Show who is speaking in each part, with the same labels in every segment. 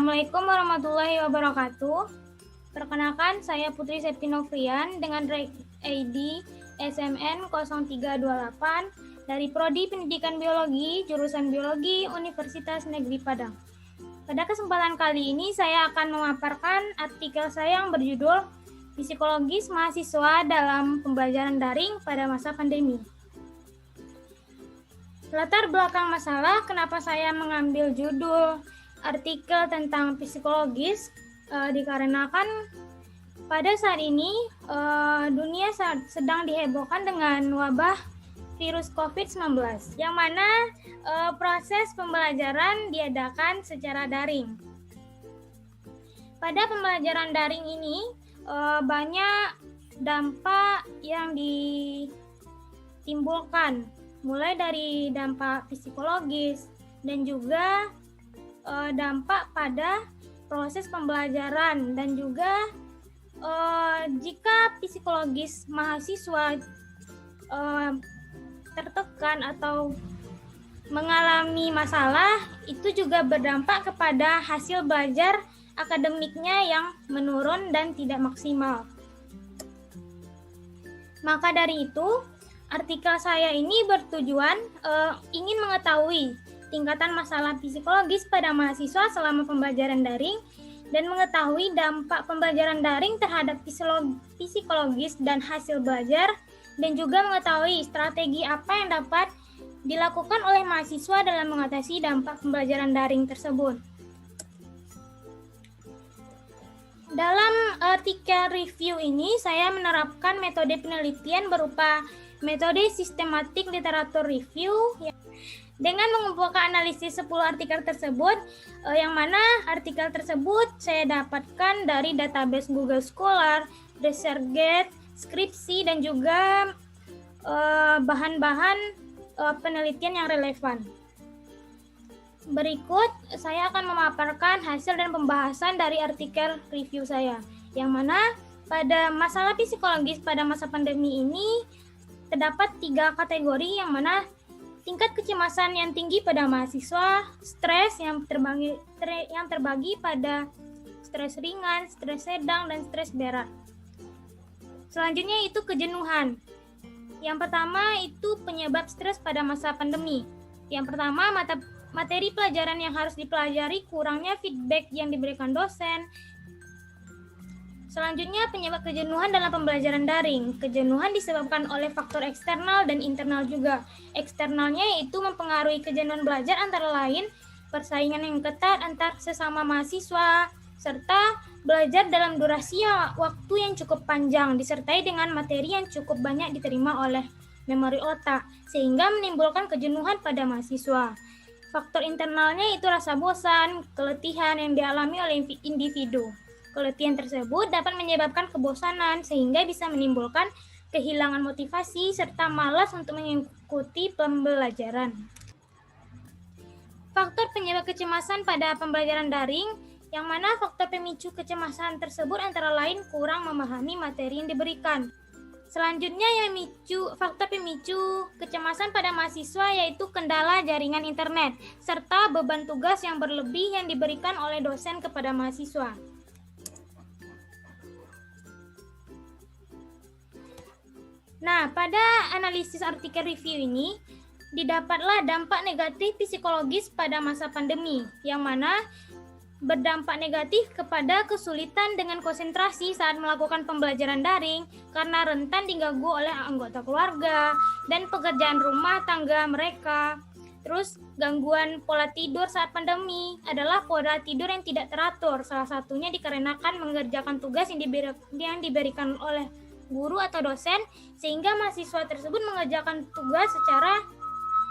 Speaker 1: Assalamualaikum warahmatullahi wabarakatuh. Perkenalkan, saya Putri Septinovian dengan ID SMN 0328 dari Prodi Pendidikan Biologi, jurusan Biologi Universitas Negeri Padang. Pada kesempatan kali ini saya akan memaparkan artikel saya yang berjudul Psikologis Mahasiswa dalam Pembelajaran Daring pada Masa Pandemi. Latar belakang masalah kenapa saya mengambil judul artikel tentang psikologis dikarenakan pada saat ini dunia sedang dihebohkan dengan wabah virus COVID-19 yang mana proses pembelajaran diadakan secara daring. Pada pembelajaran daring ini banyak dampak yang ditimbulkan, mulai dari dampak psikologis dan juga dampak pada proses pembelajaran, dan juga jika psikologis mahasiswa tertekan atau mengalami masalah, itu juga berdampak kepada hasil belajar akademiknya yang menurun dan tidak maksimal. Maka dari itu, artikel saya ini bertujuan ingin mengetahui tingkatan masalah psikologis pada mahasiswa selama pembelajaran daring dan mengetahui dampak pembelajaran daring terhadap psikologis dan hasil belajar, dan juga mengetahui strategi apa yang dapat dilakukan oleh mahasiswa dalam mengatasi dampak pembelajaran daring tersebut. Dalam artikel review ini, saya menerapkan metode penelitian berupa metode sistematik literatur review dengan mengumpulkan analisis 10 artikel tersebut, yang mana artikel tersebut saya dapatkan dari database Google Scholar, ResearchGate, Skripsi, dan juga bahan-bahan penelitian yang relevan. Berikut saya akan memaparkan hasil dan pembahasan dari artikel review saya, yang mana pada masalah psikologis pada masa pandemi ini terdapat 3 kategori, yang mana tingkat kecemasan yang tinggi pada mahasiswa, stres yang terbagi pada stres ringan, stres sedang, dan stres berat. Selanjutnya itu kejenuhan. Yang pertama itu penyebab stres pada masa pandemi. Yang pertama, materi pelajaran yang harus dipelajari, kurangnya feedback yang diberikan dosen. Selanjutnya, penyebab kejenuhan dalam pembelajaran daring. Kejenuhan disebabkan oleh faktor eksternal dan internal juga. Eksternalnya yaitu mempengaruhi kejenuhan belajar, antara lain persaingan yang ketat antar sesama mahasiswa, serta belajar dalam durasi waktu yang cukup panjang, disertai dengan materi yang cukup banyak diterima oleh memori otak, sehingga menimbulkan kejenuhan pada mahasiswa. Faktor internalnya itu rasa bosan, keletihan yang dialami oleh individu. Keletihan tersebut dapat menyebabkan kebosanan sehingga bisa menimbulkan kehilangan motivasi serta malas untuk mengikuti pembelajaran. Faktor penyebab kecemasan pada pembelajaran daring, yang mana faktor pemicu kecemasan tersebut antara lain kurang memahami materi yang diberikan. Selanjutnya faktor pemicu kecemasan pada mahasiswa yaitu kendala jaringan internet serta beban tugas yang berlebih yang diberikan oleh dosen kepada mahasiswa. Nah, pada analisis artikel review ini, didapatlah dampak negatif psikologis pada masa pandemi, yang mana berdampak negatif kepada kesulitan dengan konsentrasi saat melakukan pembelajaran daring karena rentan diganggu oleh anggota keluarga dan pekerjaan rumah tangga mereka. Terus, gangguan pola tidur saat pandemi adalah pola tidur yang tidak teratur, salah satunya dikarenakan mengerjakan tugas yang diberikan oleh guru atau dosen, sehingga mahasiswa tersebut mengerjakan tugas secara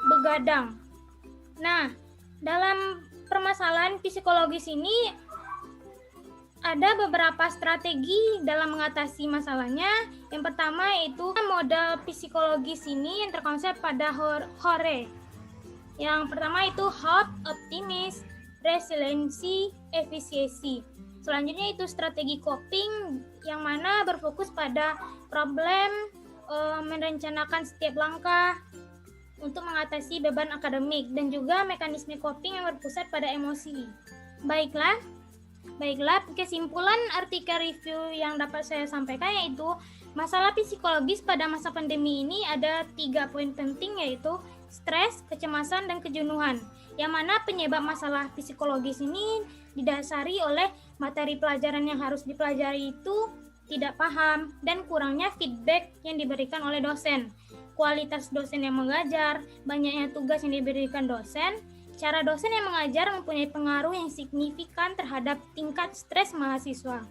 Speaker 1: begadang. Nah, dalam permasalahan psikologis ini ada beberapa strategi dalam mengatasi masalahnya. Yang pertama yaitu modal psikologis ini yang terkonsep pada HORE. Yang pertama itu hope, optimis, resiliency, efisiensi. Selanjutnya itu strategi coping, yang mana berfokus pada problem, merencanakan setiap langkah untuk mengatasi beban akademik, dan juga mekanisme coping yang berpusat pada emosi. Baiklah, Baiklah, kesimpulan artikel review yang dapat saya sampaikan yaitu masalah psikologis pada masa pandemi ini ada 3 poin penting, yaitu stres, kecemasan, dan kejenuhan. Yang mana penyebab masalah psikologis ini didasari oleh materi pelajaran yang harus dipelajari itu tidak paham dan kurangnya feedback yang diberikan oleh dosen. Kualitas dosen yang mengajar, banyaknya tugas yang diberikan dosen, cara dosen yang mengajar mempunyai pengaruh yang signifikan terhadap tingkat stres mahasiswa.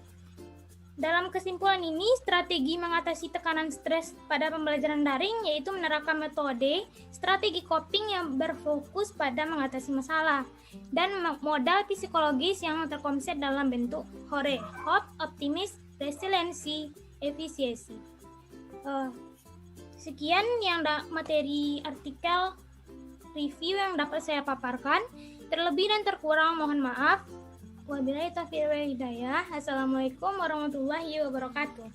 Speaker 1: Dalam kesimpulan ini, strategi mengatasi tekanan stres pada pembelajaran daring yaitu menerapkan metode strategi coping yang berfokus pada mengatasi masalah dan modal psikologis yang terkonsep dalam bentuk HORE, Hope, Optimism, Resiliency, Efisiensi. Sekian yang materi artikel review yang dapat saya paparkan. Terlebih dan terkurang mohon maaf. Wabillahi taufiq wal hidayah. Assalamualaikum warahmatullahi wabarakatuh.